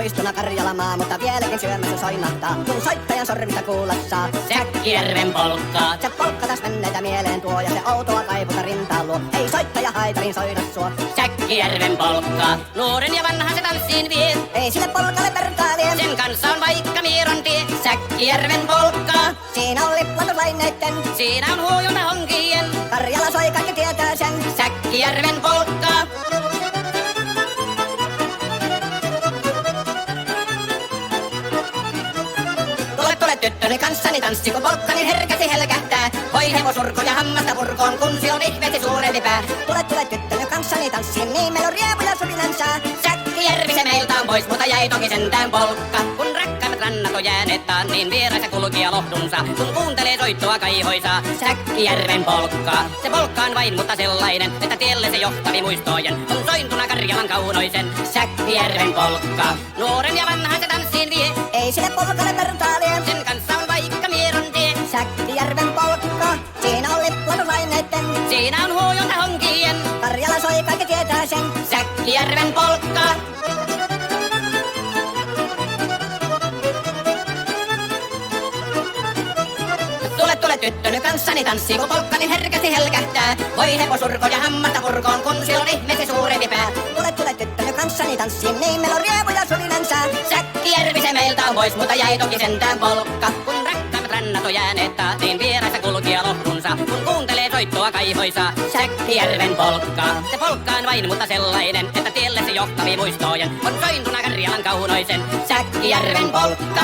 poistuna Karjalamaa, mutta vieläkin syömässä soinahtaa, kun soittajan sormista kuulla saa. Säkkijärven polkkaa. Se polkka taas menneitä mieleen tuo, ja se outoa kaiputa rintaan luo. Ei soittaja haitarin soida suo. Säkkijärven polkkaa. Nuoren ja vanhan se tanssiin vie. Ei sille polkalle vertailee. Sen kanssa on vaikka mieron tie. Säkkijärven polkkaa. Siinä on liplastuslaineitten, Siinä on huojunta honkien. Karjala soi, kaikki tietää sen. Säkkijärven polkkaa. Tule tyttöni kanssani tanssi, kun polkkani herkäsi helkähtää. Hoi hevosurko ja hammasta purkoon, kun se on ihmeesti suurempi pää. Tule tyttöni kanssani tanssi, niin meillä on riepu ja surinansa. Säkkijärvi se meiltä on pois, mutta jäi toki sentään polkka. Kun rakkaimmat rannat on jääneet taan, niin vieraissa kulkija lohdunsa. Kun kuuntelee soittoa kaihoisaa, Säkkijärven polkkaa. Se polkka on vain, mutta sellainen, että tielle se johtavi muistojen. On sointuna Karjalan kaunoisen, Säkkijärven polkkaa. Nuoren ja vanhan se tanssiin vie. Ei sille polkalle vertailee. Sen kanssa on vaikka mieron tie. Säkkijärven polkka, siinä on liplastuslaineitten. Siinä on huojunta honkien, Karjala soi, kaikki tietää sen. Säkkijärven polkkaa. Tule tyttöni kanssani tanssi, kun polkkani herkästi helkähtää. Voi hevosurko ja hammasta purkoon, kun siellä on ihmeesti suurempi pää. Tule tyttöni kanssani tanssi, niin meillä on riepu ja surinansa. Säkkijärvi se meiltä on pois, mutta jäi toki sentään polkka. Kun rakkaimmat rannat on jääneet taan, niin vieraissa kulkija lohdunsa. Kun kuuntelee soittoa kaihoisaa, Säkkijärven polkkaa. Se polkka on vain, mutta sellainen, että tielle se johtavi muistojen. On sointuna Karjalan kaunoisen, Säkkijärven polkka.